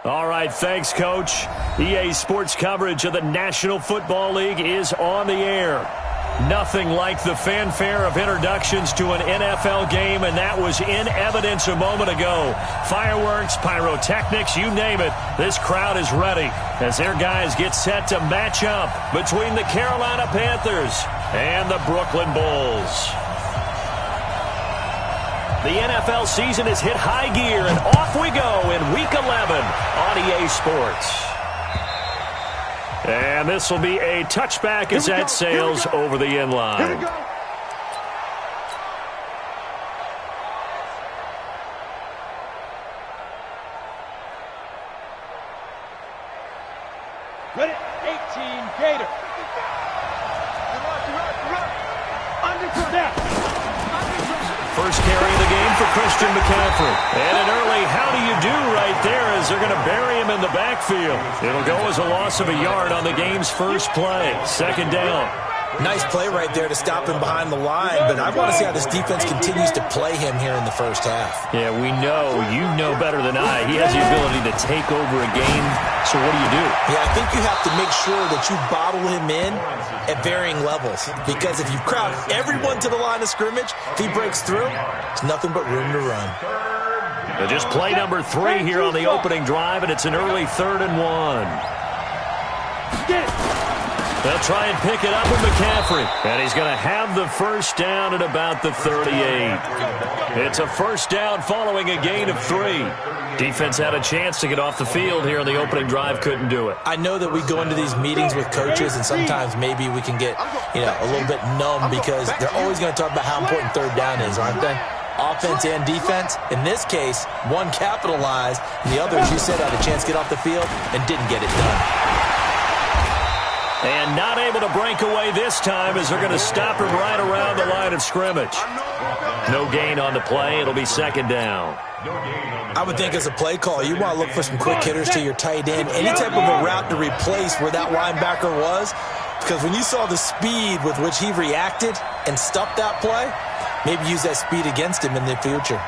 All right, thanks, Coach. EA Sports coverage of the National Football League is on the air. Nothing like the fanfare of introductions to an NFL game, and that was in evidence a moment ago. Fireworks, pyrotechnics, you name it. This crowd is ready as their guys get set to match up between the Carolina Panthers and the Brooklyn Bulls. The NFL season has hit high gear, and off we go in Week 11 on EA Sports. And this will be a touchback as that sails over the end line. Ready? 18, Gator. First carry of the game for Christian McCaffrey. And an early how do you do right there as they're going to bury him in the backfield. It'll go as a loss of a yard on the game's first play. Second down. Nice play right there to stop him behind the line, but I want to see how this defense continues to play him here in the first half. Yeah, we know. You know better than I. He has the ability to take over a game, so what do you do? Yeah, I think you have to make sure that you bottle him in at varying levels, because if you crowd everyone to the line of scrimmage, if he breaks through, it's nothing but room to run. Just play number 3 here on the opening drive, and it's an early 3rd and 1. Get it. They'll try and pick it up with McCaffrey. And he's going to have the first down at about the 38. It's a first down following a gain of 3. Defense had a chance to get off the field here on the opening drive. Couldn't do it. I know that we go into these meetings with coaches, and sometimes maybe we can get, a little bit numb because they're always going to talk about how important third down is, aren't they? Offense and defense. In this case, one capitalized, and the other, as you said, had a chance to get off the field and didn't get it done. And not able to break away this time as they're going to stop him right around the line of scrimmage. No gain on the play. It'll be second down. I would think as a play call, you want to look for some quick hitters to your tight end. Any type of a route to replace where that linebacker was. Because when you saw the speed with which he reacted and stopped that play, maybe use that speed against him in the future.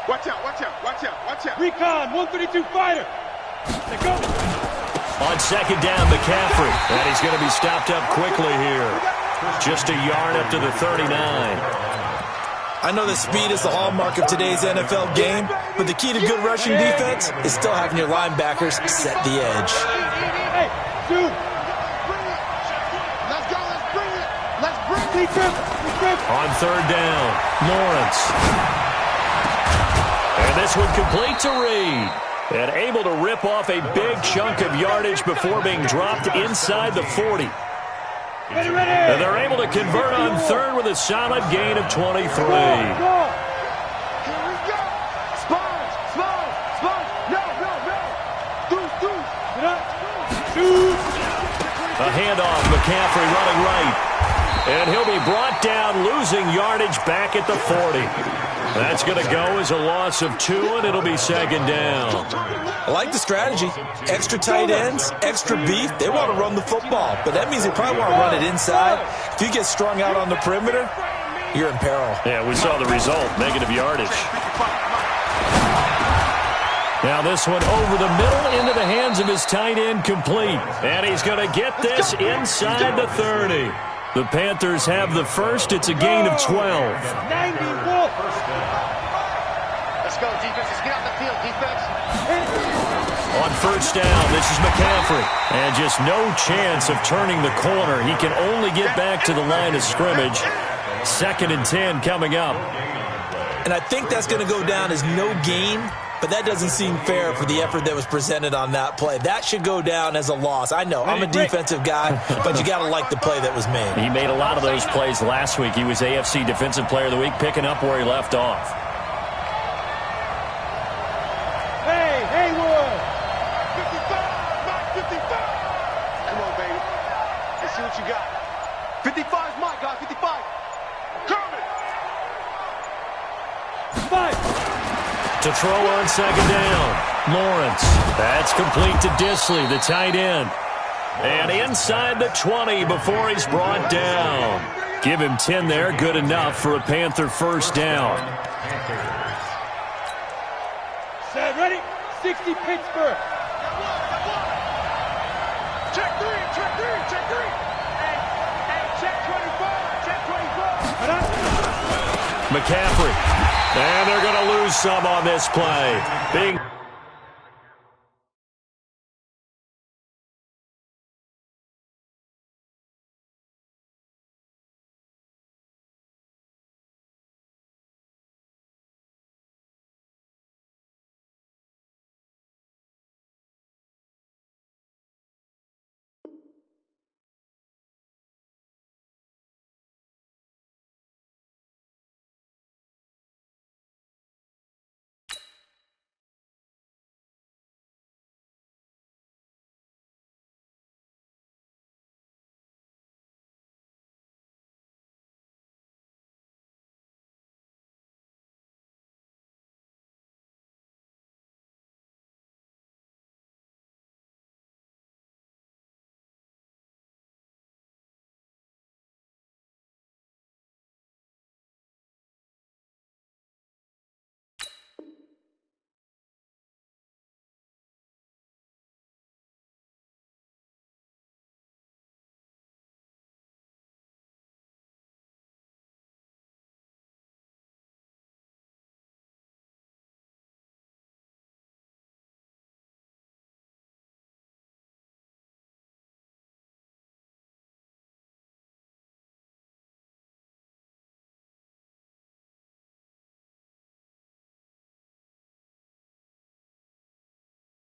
Watch out, watch out, watch out, watch out. Recon, 132 fighter. They go. On second down, McCaffrey. And he's going to be stopped up quickly here. Just a yard up to the 39. I know that speed is the hallmark of today's NFL game, but the key to good rushing defense is still having your linebackers set the edge. Hey, shoot. Let's go, let's bring it. Let's bring it. On third down, Lawrence. And this one complete to Reed. And able to rip off a big chunk of yardage before being dropped inside the 40. Ready, ready. And they're able to convert on third with a solid gain of 23. Here we go. Spine. No. Shoot. A handoff, McCaffrey running right. And he'll be brought down, losing yardage back at the 40. That's going to go as a loss of 2, and it'll be second down. I like the strategy. Extra tight ends, extra beef. They want to run the football, but that means they probably want to run it inside. If you get strung out on the perimeter, you're in peril. Yeah, we saw the result, negative yardage. Now this one over the middle into the hands of his tight end, complete. And he's going to get this inside the 30. The Panthers have the first. It's a gain of 12. 91. Let's go, defense. Let's get out the field, defense. On first down, this is McCaffrey. And just no chance of turning the corner. He can only get back to the line of scrimmage. 2nd and 10 coming up. And I think that's going to go down as no gain, but that doesn't seem fair for the effort that was presented on that play. That should go down as a loss. I know, I'm a defensive guy, but you got to like the play that was made. He made a lot of those plays last week. He was AFC Defensive Player of the Week, picking up where he left off. Hey, Haywood. 55, Mike, 55. Come on, baby. Let's see what you got. 55 is Mike, guys, 55. Kermit. Fight. To throw on second down, Lawrence. That's complete to Disley, the tight end. And inside the 20 before he's brought down. Give him 10 there, good enough for a Panther first down. Panthers. Set, ready? 60 Pittsburgh. Check three, check three, check three. Hey, check 25, check 25. McCaffrey. And they're going to lose some on this play. Being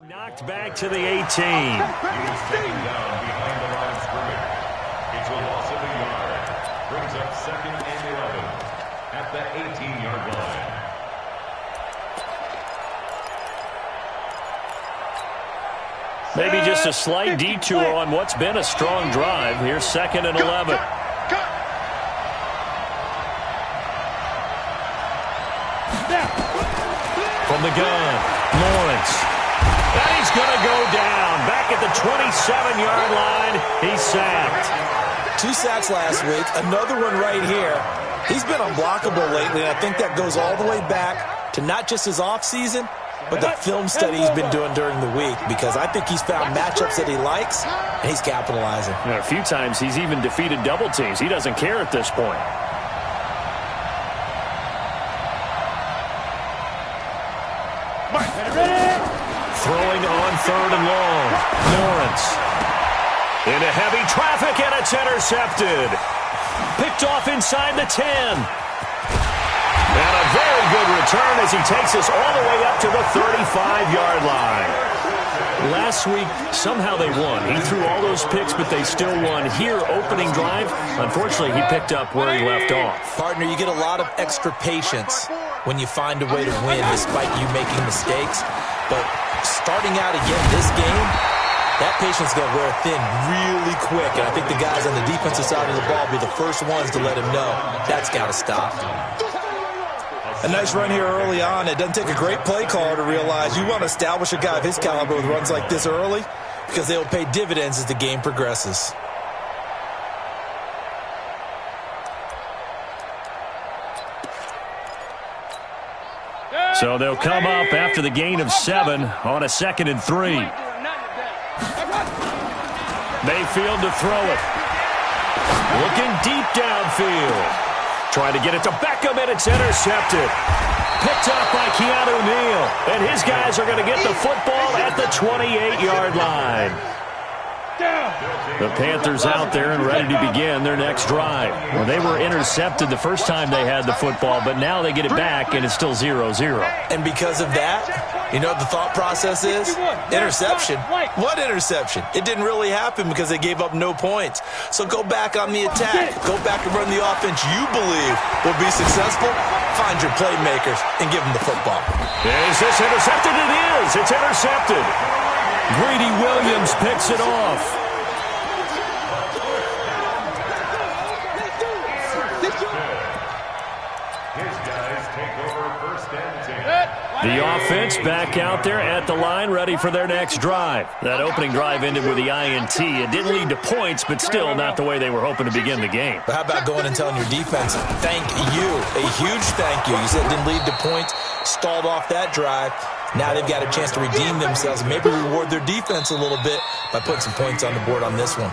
knocked back to the 18. He is taken down behind the line of scrimmage. It's a loss of a yard. Brings up 2nd and 11 at the 18-yard line. Maybe just a slight detour on what's been a strong drive. Here's 2nd and 11. From the gun, Lawrence. And he's going to go down. Back at the 27-yard line, he's sacked. 2 sacks last week, another one right here. He's been unblockable lately, and I think that goes all the way back to not just his offseason, but the film study he's been doing during the week, because I think he's found matchups that he likes, and he's capitalizing. A few times he's even defeated double teams. He doesn't care at this point. Throwing on 3rd and long. Lawrence. Into heavy traffic, and it's intercepted. Picked off inside the 10. And a very good return as he takes us all the way up to the 35-yard line. Last week, somehow they won. He threw all those picks, but they still won. Here, opening drive, unfortunately, he picked up where he left off. Partner, you get a lot of extra patience when you find a way to win despite you making mistakes. But starting out again this game, that patience is going to wear thin really quick. And I think the guys on the defensive side of the ball will be the first ones to let him know that's got to stop. A nice run here early on. It doesn't take a great play caller to realize you want to establish a guy of his caliber with runs like this early, because they will pay dividends as the game progresses. So they'll come up after the gain of 7 on a 2nd and 3. Mayfield to throw it. Looking deep downfield. Trying to get it to Beckham, and it's intercepted. Picked up by Keanu Neal. And his guys are going to get the football at the 28-yard line. The Panthers out there and ready to begin their next drive. Well, they were intercepted the first time they had the football, but now they get it back, and it's still 0-0. And because of that, you know what the thought process is? Interception. What interception? It didn't really happen because they gave up no points. So go back on the attack. Go back and run the offense you believe will be successful. Find your playmakers and give them the football. Is this intercepted? It is. It's intercepted. Greedy Williams picks it off. His guys take over 1st and 10. The offense back out there at the line, ready for their next drive. That opening drive ended with the INT. It didn't lead to points, but still not the way they were hoping to begin the game. But how about going and telling your defense, thank you, a huge thank you. You said it didn't lead to points, stalled off that drive. Now they've got a chance to redeem themselves and maybe reward their defense a little bit by putting some points on the board on this one.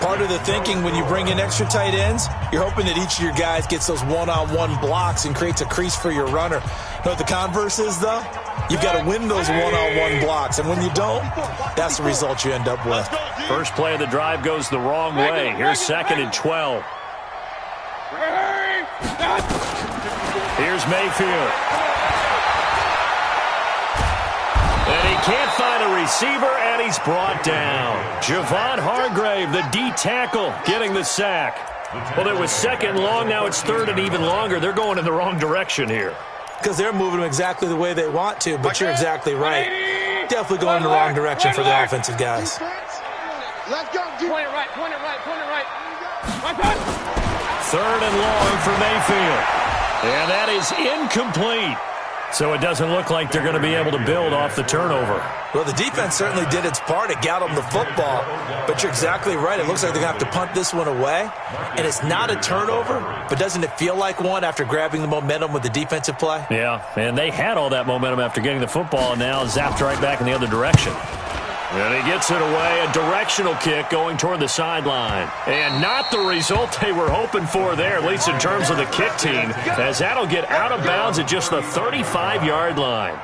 Part of the thinking when you bring in extra tight ends, you're hoping that each of your guys gets those one-on-one blocks and creates a crease for your runner. You know what the converse is, though? You've got to win those one-on-one blocks, and when you don't, that's the result you end up with. First play of the drive goes the wrong way. Here's 2nd and 12. Here's Mayfield. And he can't find a receiver, and he's brought down. Javon Hargrave, the D tackle, getting the sack. Well, it was 2nd and long. Now it's 3rd and even longer. They're going in the wrong direction here. Because they're moving them exactly the way they want to, but you're exactly right. Definitely going in the wrong direction for the offensive guys. Let's go. Point it right, point it right, point it right. 3rd and long for Mayfield. And that is incomplete. So it doesn't look like they're going to be able to build off the turnover. Well, the defense certainly did its part. It got them the football. But you're exactly right. It looks like they're going to have to punt this one away. And it's not a turnover, but doesn't it feel like one after grabbing the momentum with the defensive play? Yeah, and they had all that momentum after getting the football, and now zapped right back in the other direction. And he gets it away, a directional kick going toward the sideline. And not the result they were hoping for there, at least in terms of the kick team, as that'll get out of bounds at just the 35-yard line.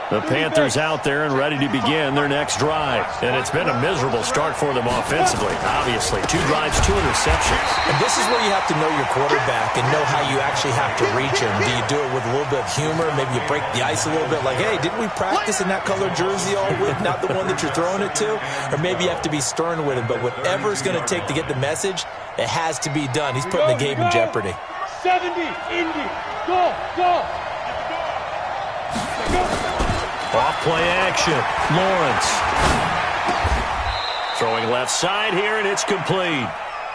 The Panthers out there and ready to begin their next drive. And it's been a miserable start for them offensively, obviously. 2 drives, 2 interceptions. And this is where you have to know your quarterback and know how you actually have to reach him. Do you do it with a little bit of humor? Maybe you break the ice a little bit like, hey, didn't we practice in that color jersey all week, not the one that you're throwing it to? Or maybe you have to be stern with him. But whatever it's going to take to get the message, it has to be done. He's putting the game in jeopardy. 70, Indy, go, go. Off play action. Lawrence. Throwing left side here, and it's complete.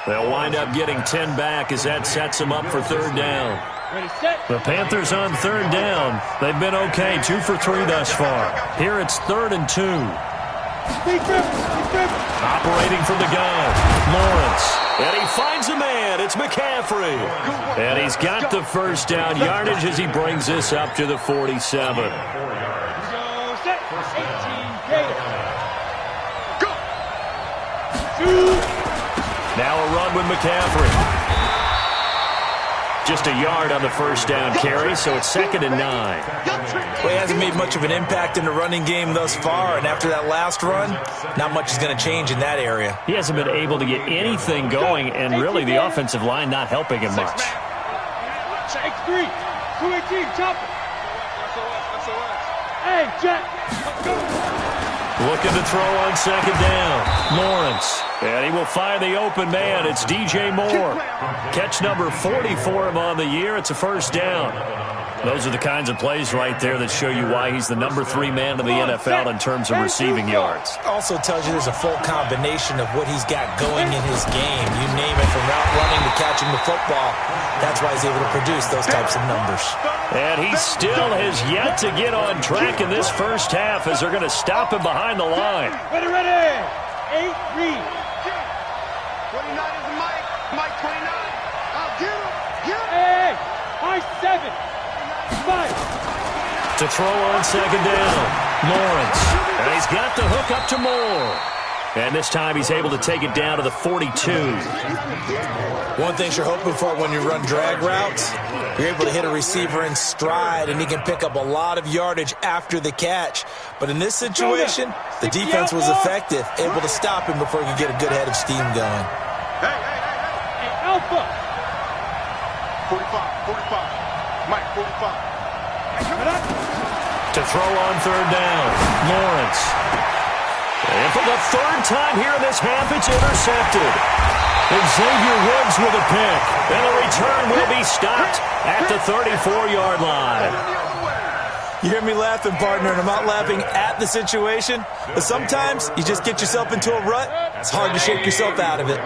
They'll wind up getting 10 back as that sets them up for 3rd down. The Panthers on 3rd down. They've been okay, 2 for 3 thus far. Here it's 3rd and 2. Operating from the gun. Lawrence. And he finds a man. It's McCaffrey. And he's got the first down yardage as he brings this up to the 47. Now a run with McCaffrey. Just a yard on the first down carry, so it's 2nd and 9. Well, he hasn't made much of an impact in the running game thus far, and after that last run, not much is going to change in that area. He hasn't been able to get anything going, and really the offensive line not helping him much. X3, 218, chop it. Hey, Jack, let's go. Looking to throw on 2nd down. Lawrence. And he will find the open man. It's DJ Moore. Catch number 40 for him on the year. It's a first down. Those are the kinds of plays right there that show you why he's the number 3 man in the NFL in terms of receiving yards. Also tells you there's a full combination of what he's got going in his game. You name it, from route running to catching the football. That's why he's able to produce those types of numbers. And he still has yet to get on track in this first half as they're going to stop him behind the line. Ready, ready. 8, read. 29 is Mike. Mike 29. I'll get him. Get him. Hey, high 7. 5. To throw on 2nd down. Lawrence. And he's got the hook up to Moore. And this time he's able to take it down to the 42. One thing you're hoping for when you run drag routes, you're able to hit a receiver in stride, and he can pick up a lot of yardage after the catch. But in this situation, the defense was effective, able to stop him before he could get a good head of steam going. Hey, Alpha. 45. Mike, 45. To throw on 3rd down. Lawrence. And for the 3rd time here in this half, it's intercepted. Xavier Woods with a pick. And the return will be stopped at the 34-yard line. You hear me laughing, partner, and I'm not laughing at the situation, but sometimes you just get yourself into a rut. It's hard to shake yourself out of it.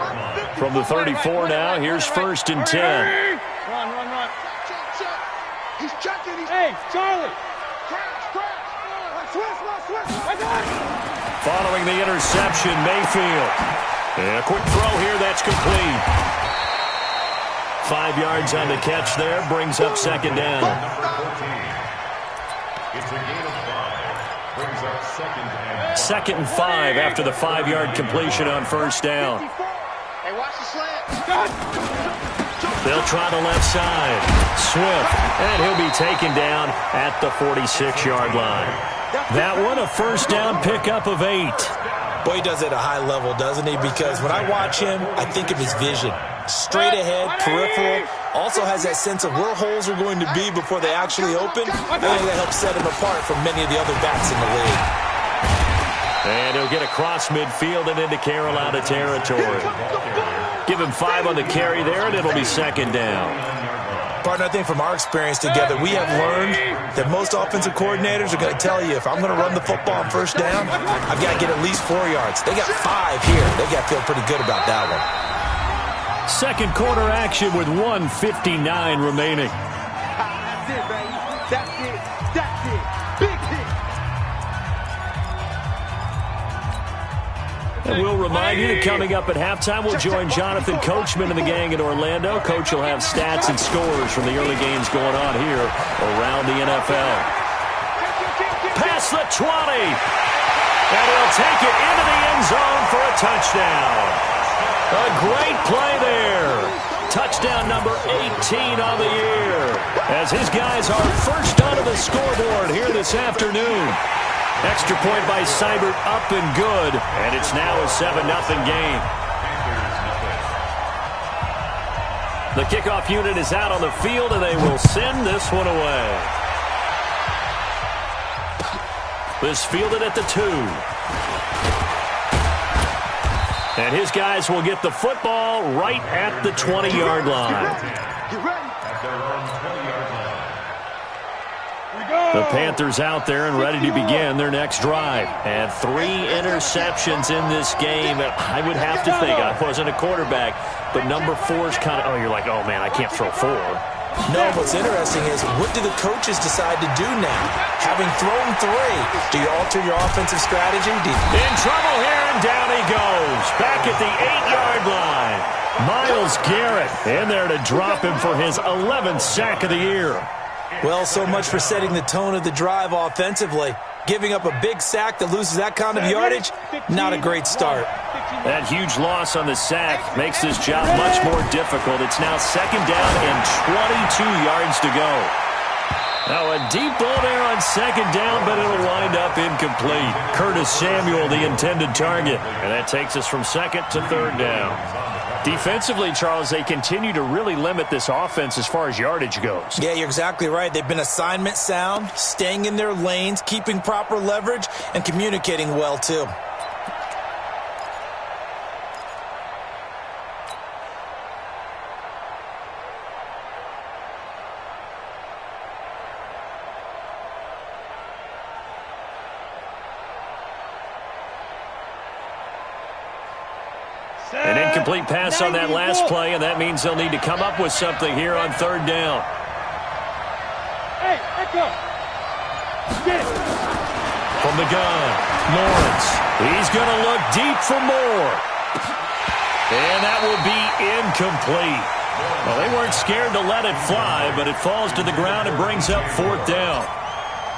From the 34 now, here's 1st and 10. Run. He's checking. Hey, Charlie. Following the interception, Mayfield. And a quick throw here, that's complete. 5 yards on the catch there, brings up 2nd down. It's a gain of 5. Brings up 2nd and 5 after the 5-yard completion on 1st down. Hey, watch the slant. They'll try the left side. Swift, and he'll be taken down at the 46-yard line. That one, a 1st down pickup of 8. Boy, he does it at a high level, doesn't he? Because when I watch him, I think of his vision. Straight ahead, peripheral. Also has that sense of where holes are going to be before they actually open. I think that helps set him apart from many of the other backs in the league. And he'll get across midfield and into Carolina territory. Give him 5 on the carry there, and it'll be 2nd down. Partner, I think from our experience together, we have learned that most offensive coordinators are going to tell you, if I'm going to run the football on 1st down, I've got to get at least 4 yards. They got 5 here. They got to feel pretty good about that one. Second quarter action with 1:59 remaining. That's it, baby. That's it. That's it. Big hit. And we'll remind you that coming up at halftime, we'll join Jonathan Coachman and the gang in Orlando. Coach will have stats and scores from the early games going on here around the NFL. Past the 20. And he'll take it into the end zone for a touchdown. A great play there. Touchdown number 18 on the year. As his guys are first onto the scoreboard here this afternoon. Extra point by Seibert up and good. And it's now a 7-0 game. The kickoff unit is out on the field, and they will send this one away. This fielded at the 2. And his guys will get the football right at the 20-yard line. The Panthers out there and ready to begin their next drive. And 3 interceptions in this game. I would have to think, I wasn't a quarterback, but number 4 is kind of, you're like, oh, man, I can't throw 4. No, what's interesting is, what do the coaches decide to do now? Having thrown 3, do you alter your offensive strategy? In trouble here, and down he goes. Back at the 8-yard line. Myles Garrett in there to drop him for his 11th sack of the year. Well, so much for setting the tone of the drive offensively. Giving up a big sack that loses that kind of yardage, not a great start. That huge loss on the sack makes this job much more difficult. It's now 2nd down and 22 yards to go. Now a deep ball there on 2nd down, but it'll wind up incomplete. Curtis Samuel, the intended target. And that takes us from 2nd to 3rd down. Defensively, Charles, they continue to really limit this offense as far as yardage goes. Yeah, you're exactly right. They've been assignment sound, staying in their lanes, keeping proper leverage, and communicating well, too. An incomplete pass on that last play, and that means they'll need to come up with something here on 3rd down. Hey, echo. Get it. From the gun, Lawrence. He's going to look deep for more. And that will be incomplete. Well, they weren't scared to let it fly, but it falls to the ground and brings up 4th down.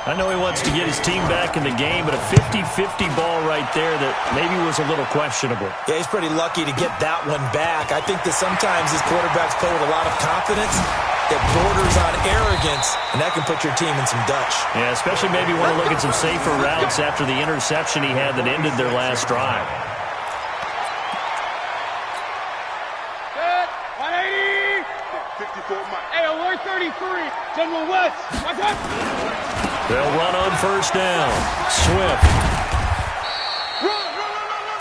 I know he wants to get his team back in the game, but a 50-50 ball right there that maybe was a little questionable. Yeah, he's pretty lucky to get that one back. I think that sometimes these quarterbacks play with a lot of confidence that borders on arrogance, and that can put your team in some Dutch. Yeah, especially maybe want to look at some safer routes after the interception he had that ended their last drive. Good. 180. 54 Mike. Hey, alert 33. General West. Watch out. They'll run on 1st down. Swift.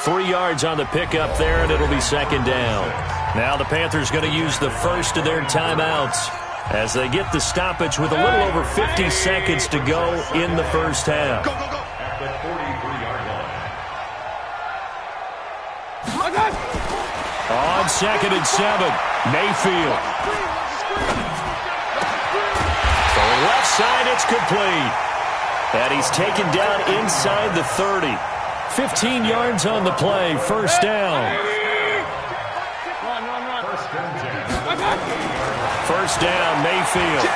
3 yards on the pickup there, and it'll be 2nd down. Now the Panthers going to use the first of their timeouts. as they get the stoppage with a little over 50 seconds to go in the first half. Go, go, go. At the 43-yard line. On 2nd and 7, Mayfield. Going left side, it's complete. And he's taken down inside the 30. 15 yards on the play, first down. First down, Mayfield.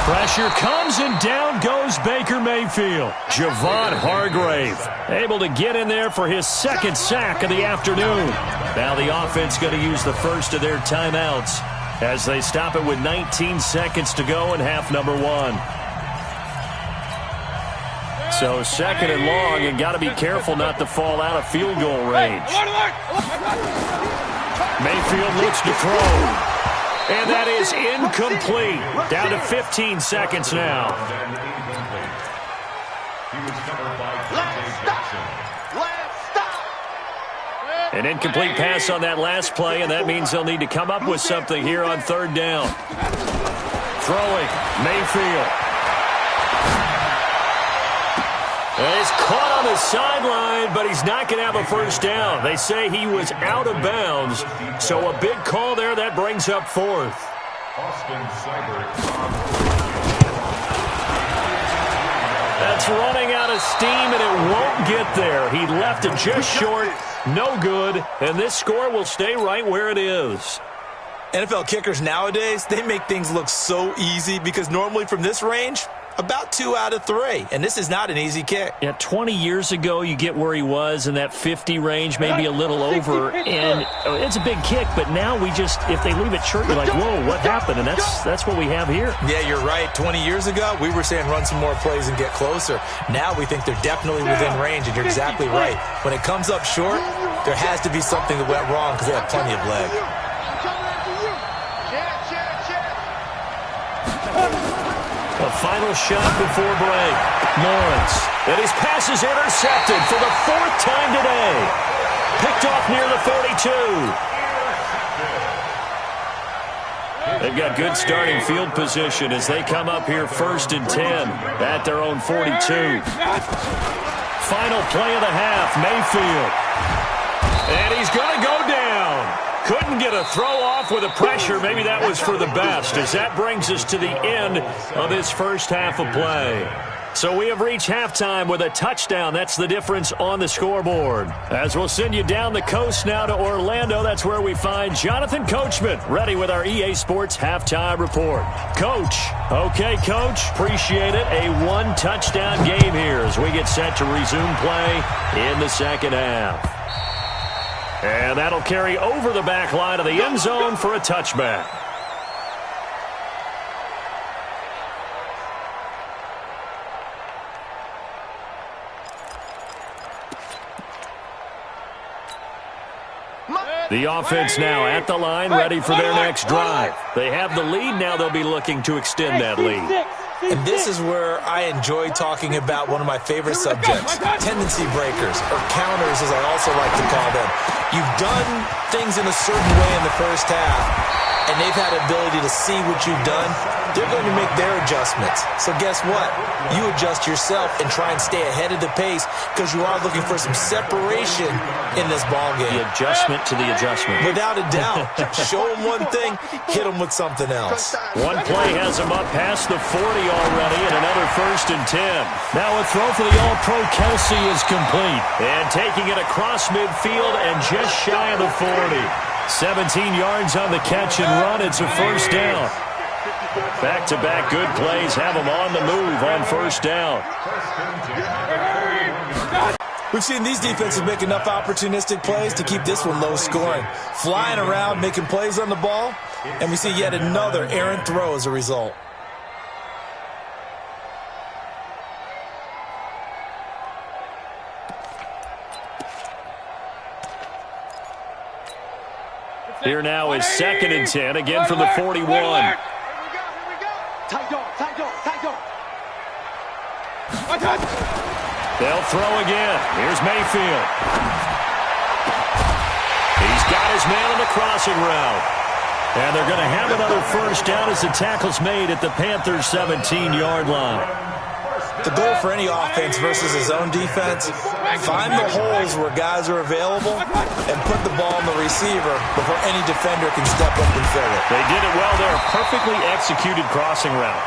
Pressure comes and down goes Baker Mayfield. Javon Hargrave able to get in there for his second sack of the afternoon. Now the offense going to use the first of their timeouts as they stop it with 19 seconds to go in half number 1. So 2nd and long, and got to be careful not to fall out of field goal range. Mayfield looks to throw. And that is incomplete. Down to 15 seconds now. An incomplete pass on that last play, and that means they'll need to come up with something here on 3rd down. Throwing, Mayfield. And he's caught on the sideline, but he's not going to have a first down. They say he was out of bounds, so a big call there. That brings up 4th. That's running out of steam, and it won't get there. He left it just short, no good, and this score will stay right where it is. NFL kickers nowadays, they make things look so easy because normally from this range, about 2 out of 3, and this is not an easy kick. Yeah, 20 years ago, you get where he was in that 50 range, maybe a little over, and it's a big kick, but now we just, if they leave it short, you're like, whoa, what happened? And that's what we have here. Yeah, you're right. 20 years ago, we were saying run some more plays and get closer. Now we think they're definitely within range, and you're exactly right. When it comes up short, there has to be something that went wrong because they have plenty of leg. A final shot before break. Lawrence. And his pass is intercepted for the 4th time today. Picked off near the 42. They've got good starting field position as they come up here 1st and 10 at their own 42. Final play of the half, Mayfield. And he's going to go down. Couldn't get a throw off with the pressure. Maybe that was for the best, as that brings us to the end of this first half of play. So we have reached halftime with a touchdown. That's the difference on the scoreboard. As we'll send you down the coast now to Orlando, that's where we find Jonathan Coachman, ready with our EA Sports Halftime Report. Coach. Okay, Coach. Appreciate it. A 1-touchdown game here as we get set to resume play in the second half. And that'll carry over the back line of the end zone for a touchback. The offense now at the line, ready for their next drive. They have the lead. Now they'll be looking to extend that lead. And this is where I enjoy talking about one of my favorite subjects, tendency breakers, or counters as I also like to call them. You've done things in a certain way in the first half, and they've had the ability to see what you've done. They're going to make their adjustments. So guess what? You adjust yourself and try and stay ahead of the pace because you are looking for some separation in this ballgame. The adjustment to the adjustment. Without a doubt. Show them one thing, hit them with something else. One play has them up past the 40 already, and another 1st and 10. Now a throw for the All-Pro Kelsey is complete. And taking it across midfield and just shy of the 40. 17 yards on the catch and run. It's a first down. Back-to-back good plays have them on the move on first down. We've seen these defenses make enough opportunistic plays to keep this one low scoring. Flying around, making plays on the ball, and we see yet another errant throw as a result. Here now is 2nd and 10, again from the 41. Tight dog, tight dog, tight dog. They'll throw again. Here's Mayfield. He's got his man on the crossing route. And they're going to have another first down as the tackle's made at the Panthers' 17-yard line. The goal for any offense versus his own defense, find the holes where guys are available and put the ball in the receiver before any defender can step up and fill it. They did it well there. Perfectly executed crossing route.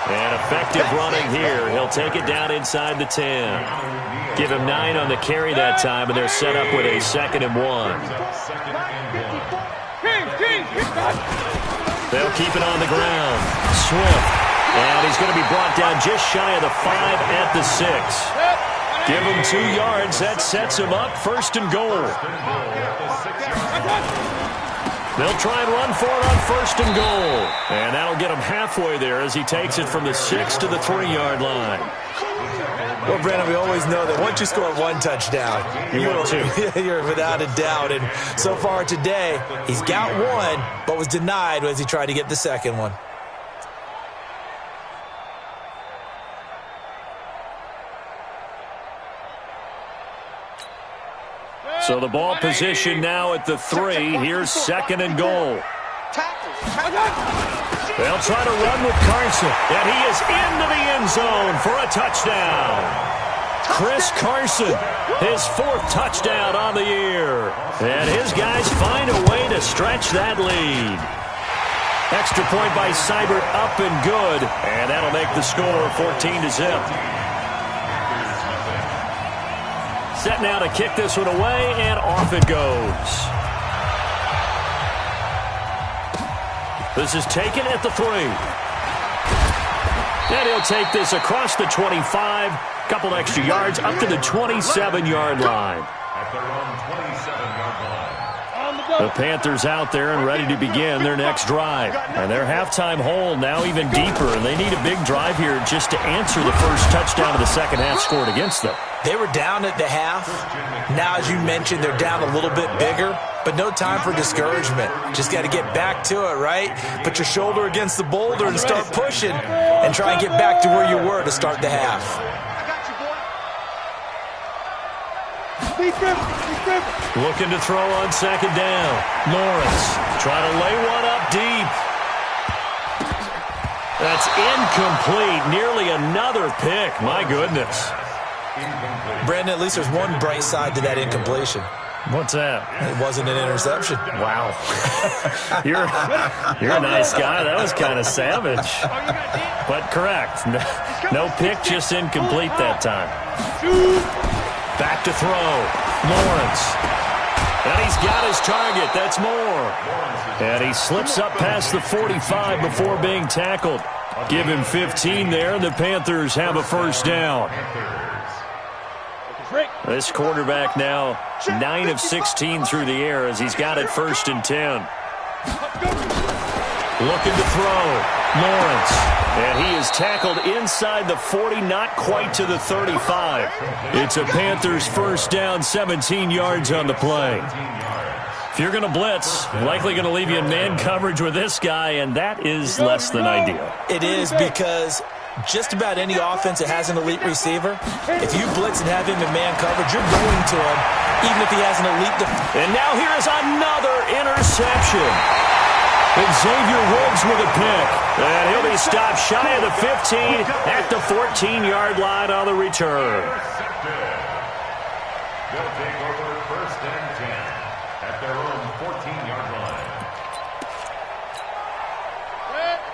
And effective running here. He'll take it down inside the 10. Give him 9 on the carry that time, and they're set up with a 2nd and 1. They'll keep it on the ground. Swift. And he's going to be brought down just shy of the 5 at the 6. Give him 2 yards. That sets him up 1st and goal. They'll try and run for it on 1st and goal. And that'll get him halfway there as he takes it from the 6 to the 3-yard line. Well, Brandon, we always know that once you score 1 touchdown, you're without a doubt. And so far today, he's got 1, but was denied as he tried to get the 2nd one. So the ball position now at the 3. Here's 2nd and goal. They'll try to run with Carson, and he is into the end zone for a touchdown. Chris Carson, his 4th touchdown on the year. And his guys find a way to stretch that lead. Extra point by Seibert, up and good. And that'll make the score 14-0. Set now to kick this one away, and off it goes. This is taken at the 3. And he'll take this across the 25. Couple extra yards up to the 27-yard line. At their own 27-yard line. The Panthers out there and ready to begin their next drive. And their halftime hole now even deeper, and they need a big drive here just to answer the first touchdown of the second half scored against them. They were down at the half. Now, as you mentioned, they're down a little bit bigger, but no time for discouragement. Just got to get back to it, right? Put your shoulder against the boulder and start pushing and try and get back to where you were to start the half. Looking to throw on 2nd down. Lawrence trying to lay one up deep. That's incomplete. Nearly another pick. My goodness. Brandon, at least there's one bright side to that incompletion. What's that? It wasn't an interception. Wow. You're a nice guy. That was kind of savage. But correct. No pick, just incomplete that time. Back to throw. Lawrence. And he's got his target. That's Moore. And he slips up past the 45 before being tackled. Give him 15 there, and the Panthers have a first down. This quarterback now 9 of 16 through the air as he's got it 1st and 10. Looking to throw. Lawrence. And he is tackled inside the 40, not quite to the 35. It's a Panthers first down, 17 yards on the play. If you're going to blitz, likely going to leave you in man coverage with this guy, and that is less than ideal. It is, because just about any offense that has an elite receiver, if you blitz and have him in man coverage, you're going to him, even if he has an elite defense. And now here is another interception. Xavier Woods with a pick. And he'll be stopped shy of the 15 at the 14-yard line on the return. They'll take over 1st and 10 at their own 14-yard line.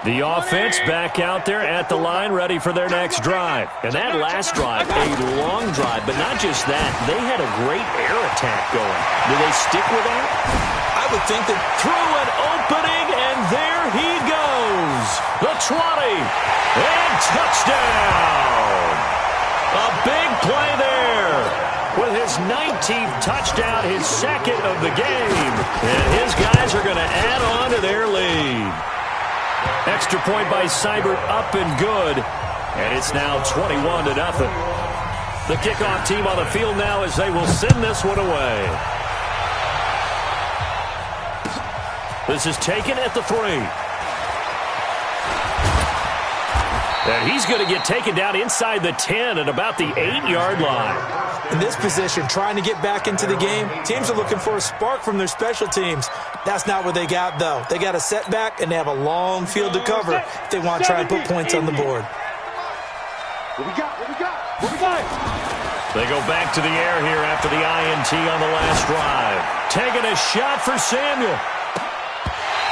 The offense back out there at the line, ready for their next drive. And that last drive, a long drive, but not just that. They had a great air attack going. Do they stick with that? I would think that through an opening, and there he goes. The 20, and touchdown. A big play there. With his 19th touchdown, his 2nd of the game. And his guys are going to add on to their lead. Extra point by Seibert, up and good. And it's now 21-0. The kickoff team on the field now as they will send this one away. This is taken at the 3. And he's going to get taken down inside the 10 at about the 8-yard line. In this position, trying to get back into the game, teams are looking for a spark from their special teams. That's not what they got, though. They got a setback, and they have a long field to cover if they want to try and put points on the board. What we got? They go back to the air here after the INT on the last drive. Taking a shot for Samuel.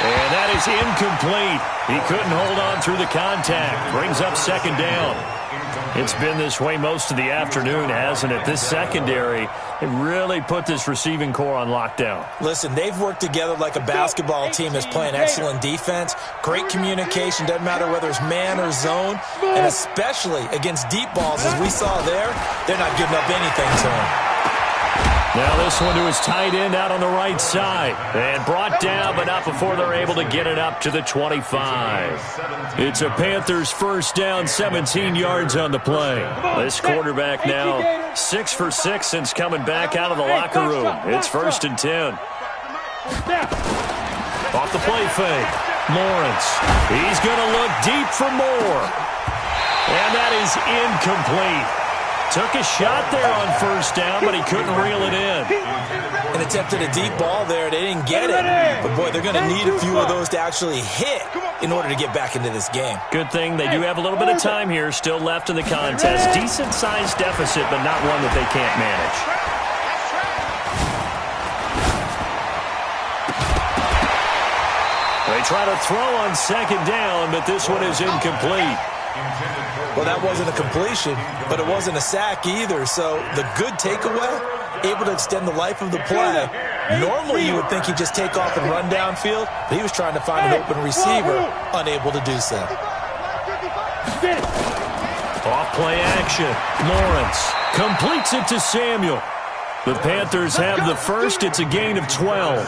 And that is incomplete. He couldn't hold on through the contact. Brings up second down. It's been this way most of the afternoon, hasn't it? This secondary, it really put this receiving core on lockdown. Listen, they've worked together like a basketball team that's playing excellent defense. Great communication, doesn't matter whether it's man or zone. And especially against deep balls, as we saw there, they're not giving up anything to them. Now this one to his tight end out on the right side. And brought down, but not before they're able to get it up to the 25. It's a Panthers first down, 17 yards on the play. This quarterback now 6 for 6 since coming back out of the locker room. It's 1st and 10. Off the play fake. Lawrence. He's going to look deep for more. And that is incomplete. Took a shot there on first down, but he couldn't reel it in. And attempted a deep ball there. They didn't get it. But, boy, they're going to need a few of those to actually hit in order to get back into this game. Good thing they do have a little bit of time here still left in the contest. Decent-sized deficit, but not one that they can't manage. They try to throw on second down, but this one is incomplete. Well, that wasn't a completion, but it wasn't a sack either. So the good takeaway, able to extend the life of the play. Normally you would think he'd just take off and run downfield, but he was trying to find an open receiver, unable to do so. Off play action. Lawrence completes it to Samuel. The Panthers have the first. It's a gain of 12.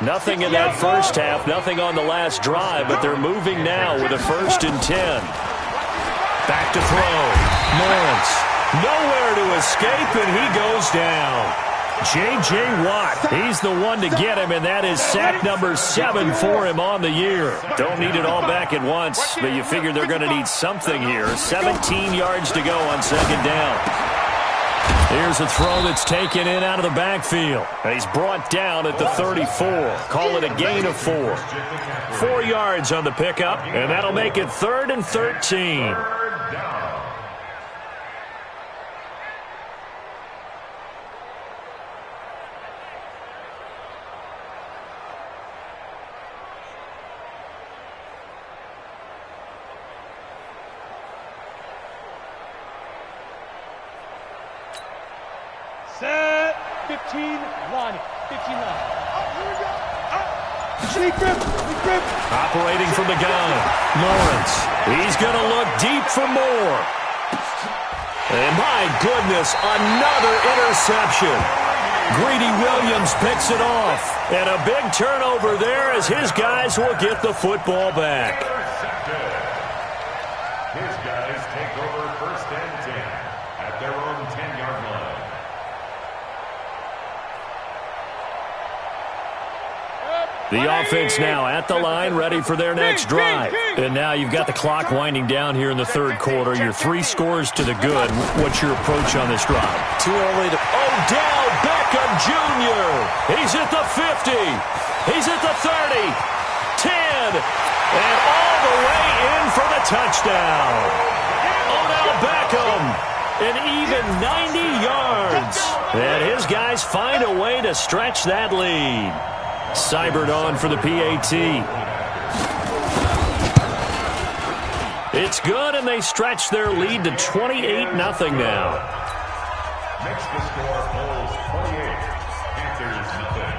Nothing in that first half, nothing on the last drive, but they're moving now with a 1st and 10. Back to throw. Lawrence, nowhere to escape, and he goes down. J.J. Watt, he's the one to get him, and that is sack number 7 for him on the year. Don't need it all back at once, but you figure they're going to need something here. 17 yards to go on second down. Here's a throw that's taken in out of the backfield. He's brought down at the 34. Call it a gain of 4. 4 yards on the pickup, and that'll make it 3rd and 13. Set 15 line. 15 line. Grip. Operating from the gun. Lawrence. He's going to look deep for more. And my goodness, another interception. Greedy Williams picks it off. And a big turnover there as his guys will get the football back. His guys take over 1st and 10 at their own 10-yard line. The offense now at the line, ready for their next drive. And now you've got the clock winding down here in the 3rd quarter. You're 3 scores to the good. What's your approach on this drive? Too early to... Odell Beckham Jr. He's at the 50. He's at the 30. 10. And all the way in for the touchdown. Odell Beckham. An even 90 yards. And his guys find a way to stretch that lead. Seibert on for the PAT. It's good, and they stretch their lead to 28-0 now. Makes the score Bulls 28, Panthers nothing.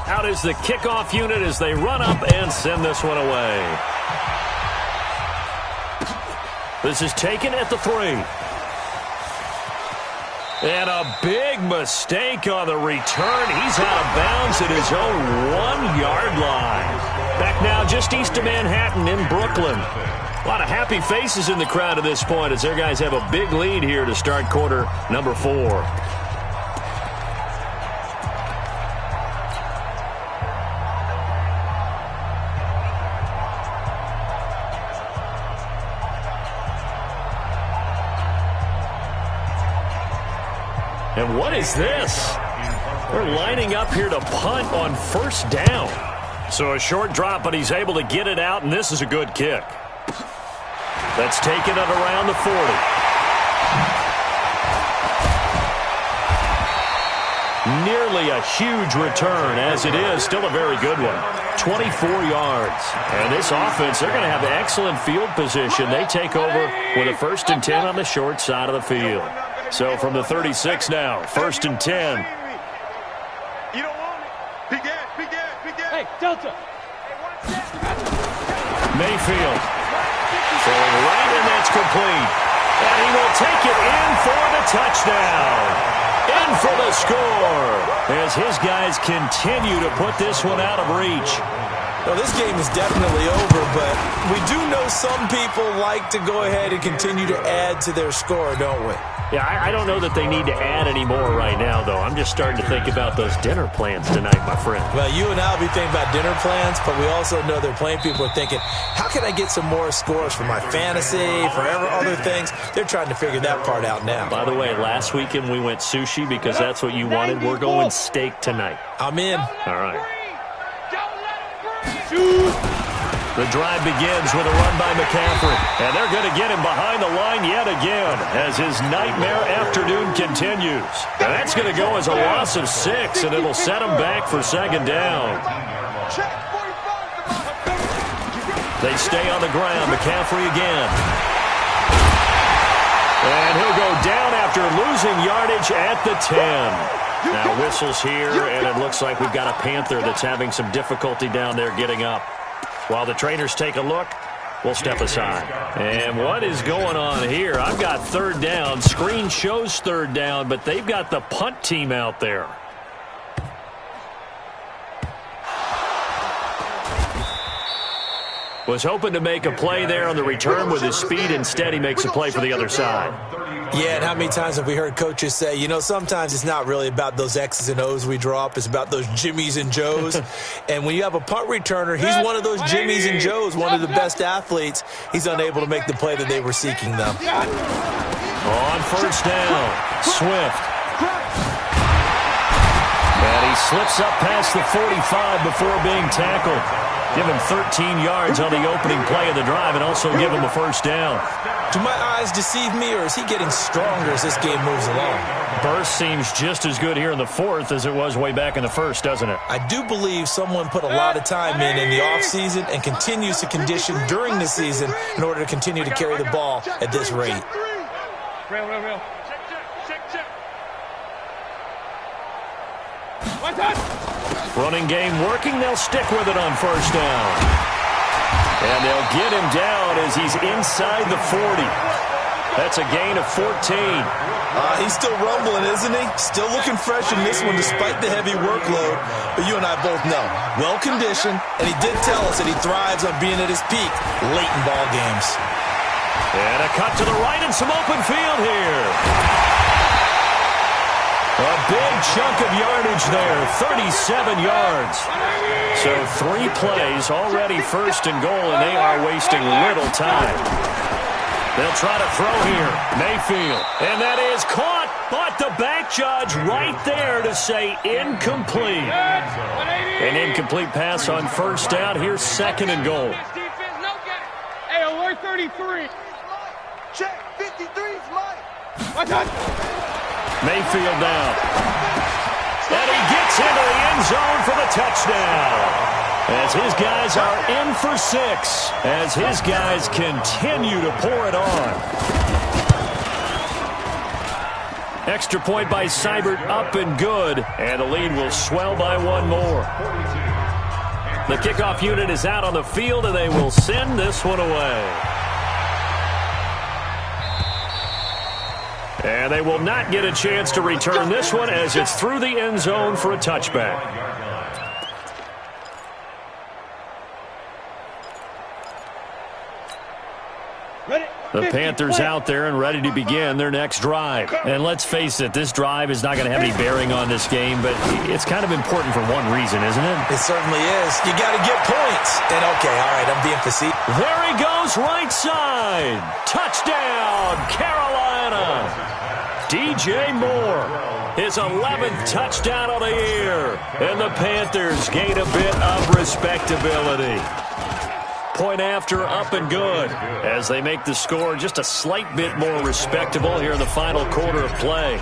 Out is the kickoff unit as they run up and send this one away. This is taken at the 3. And a big mistake on the return. He's out of bounds at his own 1-yard line. Back now just east of Manhattan in Brooklyn. A lot of happy faces in the crowd at this point as their guys have a big lead here to start quarter number 4. And what is this? They're lining up here to punt on first down. So a short drop, but he's able to get it out, and this is a good kick. That's taken at around the 40. Nearly a huge return, as it is. Still a very good one. 24 yards. And this offense, they're going to have excellent field position. They take over with a 1st and 10 on the short side of the field. So from the 36 now, 1st and 10. You don't want it. Big ass. Hey, Delta. Mayfield. Throwing right, and that's complete. And he will take it in for the touchdown. In for the score. As his guys continue to put this one out of reach. Well, this game is definitely over, but we do know some people like to go ahead and continue to add to their score, don't we? Yeah, I don't know that they need to add any more right now, though. I'm just starting to think about those dinner plans tonight, my friend. Well, you and I will be thinking about dinner plans, but we also know they're playing people are thinking, how can I get some more scores for my fantasy, for other things? They're trying to figure that part out now. By the way, last weekend we went sushi because that's what you wanted. We're going steak tonight. I'm in. All right. The drive begins with a run by McCaffrey. And they're going to get him behind the line yet again as his nightmare afternoon continues. And that's going to go as a loss of 6, and it'll set him back for 2nd down. They stay on the ground. McCaffrey again. And he'll go down after losing yardage at the 10. Now whistles here, and it looks like we've got a Panther that's having some difficulty down there getting up. While the trainers take a look, we'll step aside. And what is going on here? I've got 3rd down. Screen shows 3rd down, but they've got the punt team out there. Was hoping to make a play there on the return with his speed. Instead, he makes a play for the other side. Yeah, and how many times have we heard coaches say, you know, sometimes it's not really about those X's and O's we drop. It's about those Jimmies and Joes. And when you have a punt returner, he's one of those Jimmies and Joes, one of the best athletes. He's unable to make the play that they were seeking, though. On first down, Swift. And he slips up past the 45 before being tackled. Give him 13 yards on the opening play of the drive and also give him a first down. Do my eyes deceive me, or is he getting stronger as this game moves along? Burst seems just as good here in the 4th as it was way back in the 1st, doesn't it? I do believe someone put a lot of time in the offseason and continues to condition during the season in order to continue to carry the ball at this rate. Real. Check. One touch. Running game working. They'll stick with it on first down. And they'll get him down as he's inside the 40. That's a gain of 14. He's still rumbling, isn't he? Still looking fresh in this one despite the heavy workload. But you and I both know, well-conditioned, and he did tell us that he thrives on being at his peak late in ball games. And a cut to the right and some open field here. A big chunk of yardage there, 37 yards. So 3 plays, already 1st and goal, and they are wasting little time. They'll try to throw here. Mayfield. And that is caught, but the back judge right there to say incomplete. An incomplete pass on first down. Here's 2nd and goal. Hey, alert 33. Check, 53's Mike. Watch out. Mayfield down. And he gets into the end zone for the touchdown. As his guys are in for 6. As his guys continue to pour it on. Extra point by Seibert, up and good. And the lead will swell by 1 more. The kickoff unit is out on the field, and they will send this one away. And they will not get a chance to return this one as it's through the end zone for a touchback. The Panthers out there and ready to begin their next drive. And let's face it, this drive is not going to have any bearing on this game, but it's kind of important for one reason, isn't it? It certainly is. You got to get points. And okay, all right, I'm being facetious. There he goes, right side. Touchdown, Carolina. DJ Moore, his 11th touchdown of the year. And the Panthers gain a bit of respectability. Point after, up and good, as they make the score just a slight bit more respectable here in the final quarter of play.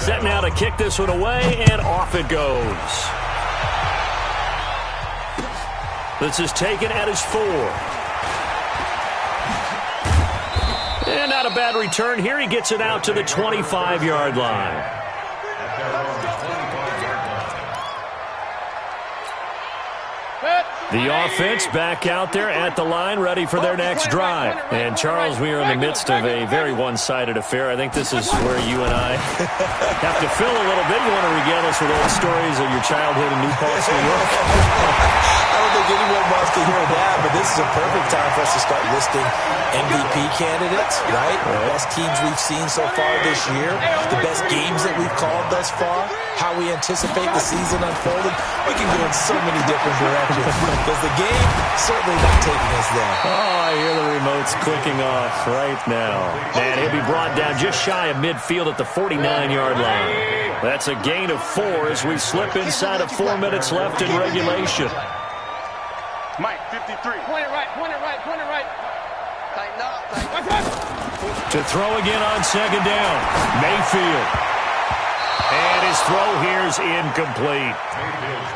Set now to kick this one away, and off it goes. This is taken at his 4. And not a bad return here. He gets it out to the 25-yard line. The offense back out there at the line, ready for their next drive. And, Charles, we are in the midst of a very one-sided affair. I think this is where you and I have to fill a little bit. You want to regale us with old stories of your childhood in New Paltz, New York? I don't think anyone wants to hear that, but this is a perfect time for us to start listing MVP candidates, right? The best teams we've seen so far this year, the best games that we've called thus far, how we anticipate the season unfolding. We can go in so many different directions because the game certainly not taking us there. Oh, I hear the remotes clicking off right now. And he'll be brought down just shy of midfield at the 49-yard line. That's a gain of 4 as we slip inside of 4 minutes left in regulation. Mike, 53. Point it right, point it right, point it right. Tighten up, tighten up. To throw again on second down, Mayfield. And his throw here is incomplete.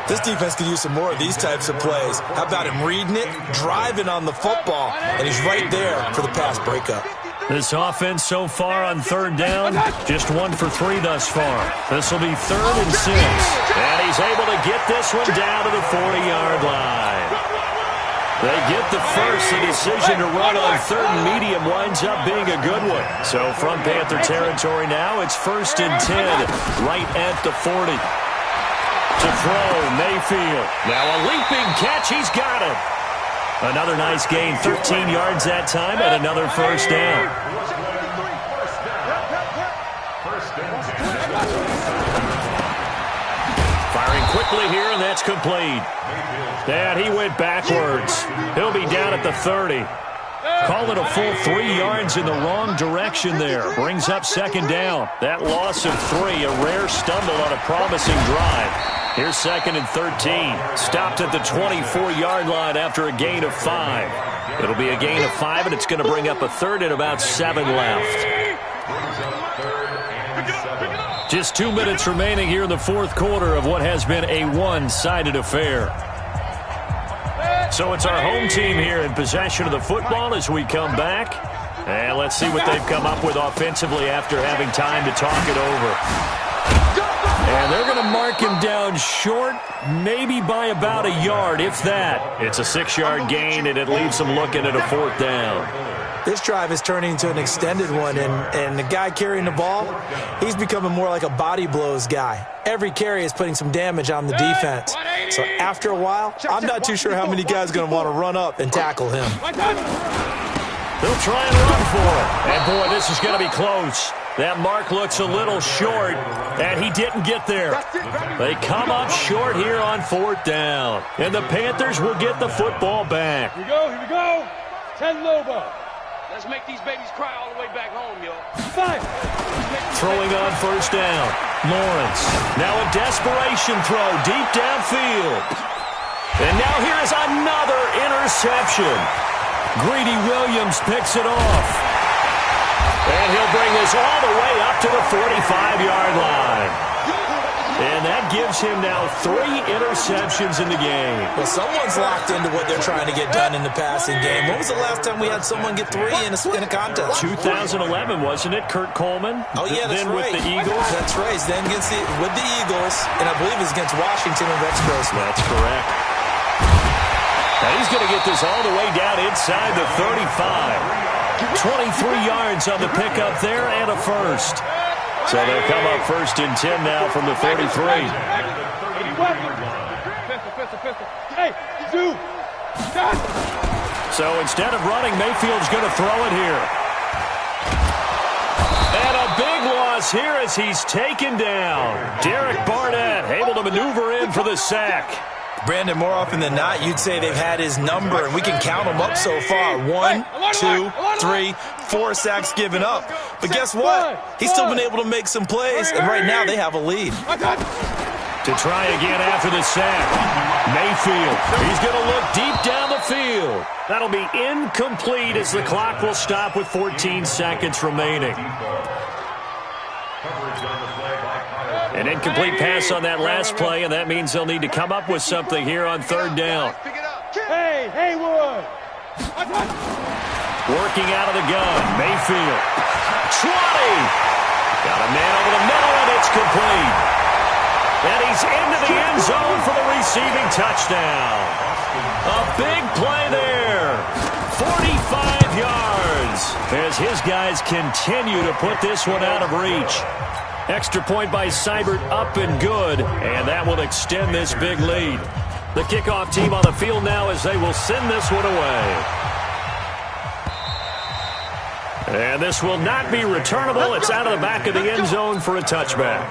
This defense could use some more of these types of plays. How about him reading it, driving on the football, and he's right there for the pass breakup. This offense so far on third down, just 1 for 3 thus far. This will be 3rd and 6. And he's able to get this one down to the 40-yard line. They get the first. The decision to run on 3rd and medium winds up being a good one. So from Panther territory now, it's 1st and 10, right at the 40. To throw, Mayfield. Now a leaping catch. He's got it. Another nice gain, 13 yards that time, and another first down. Firing quickly here, and that's complete. And he went backwards. He'll be down at the 30. Call it a full 3 yards in the wrong direction there. Brings up second down. That loss of 3, a rare stumble on a promising drive. Here's 2nd and 13. Stopped at the 24-yard line after a gain of 5. It'll be a gain of 5, and it's going to bring up a 3rd and about 7 left. Just 2 minutes remaining here in the 4th quarter of what has been a one-sided affair. So it's our home team here in possession of the football as we come back. And let's see what they've come up with offensively after having time to talk it over. And they're going to mark him down short, maybe by about a yard, if that. It's a 6-yard gain, and it leaves them looking at a 4th down. This drive is turning into an extended one, and the guy carrying the ball, he's becoming more like a body blows guy. Every carry is putting some damage on the defense. So after a while, I'm not too sure how many guys are going to want to run up and tackle him. They'll try and run for it. And, boy, this is going to be close. That mark looks a little short, and he didn't get there. They come up short here on 4th down. And the Panthers will get the football back. Here we go, here we go. 10 Lobo. Let's make these babies cry all the way back home, yo. 5. Throwing on first down, Lawrence. Now a desperation throw deep downfield. And now here is another interception. Greedy Williams picks it off. And he'll bring this all the way up to the 45-yard line. And that gives him now 3 interceptions in the game. Well, someone's locked into what they're trying to get done in the passing game. When was the last time we had someone get 3 in a contest? 2011, wasn't it? Kurt Coleman? Oh, yeah, that's then right. With the Eagles? That's right. Then with the Eagles, and I believe it's against Washington and Rex Grossman. That's correct. Now he's going to get this all the way down inside the 35. 23 yards on the pickup there and a first. So they'll come up 1st and 10 now from the 33. Hey, So instead of running, Mayfield's going to throw it here. And a big loss here as he's taken down. Derek Barnett able to maneuver in for the sack. Brandon, more often than not, you'd say they've had his number, and we can count them up so far. 1, 2, 3, 4 sacks given up. But guess what? He's still been able to make some plays, and right now they have a lead. To try again after the sack. Mayfield, he's going to look deep down the field. That'll be incomplete as the clock will stop with 14 seconds remaining. An incomplete pass on that last play, and that means they'll need to come up with something here on third down. Hey, Haywood! Working out of the gun, Mayfield. 20! Got a man over the middle, and it's complete. And he's into the end zone for the receiving touchdown. A big play there. 45 yards as his guys continue to put this one out of reach. Extra point by Seibert, up and good, and that will extend this big lead. The kickoff team on the field now as they will send this one away. And this will not be returnable. It's out of the back of the end zone for a touchback.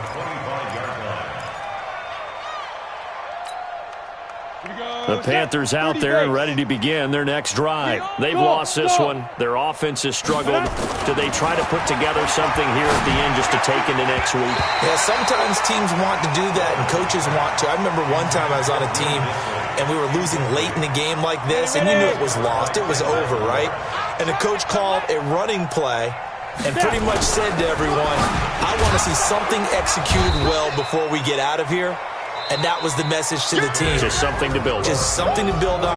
The Panthers out there and ready to begin their next drive. They've lost this one. Their offense has struggled. Do they try to put together something here at the end just to take into next week? Yeah, sometimes teams want to do that and coaches want to. I remember one time I was on a team and we were losing late in the game like this, and you knew it was lost. It was over, right? And the coach called a running play and pretty much said to everyone, I want to see something executed well before we get out of here. And that was the message to the team. Just something to build on. Just something to build on.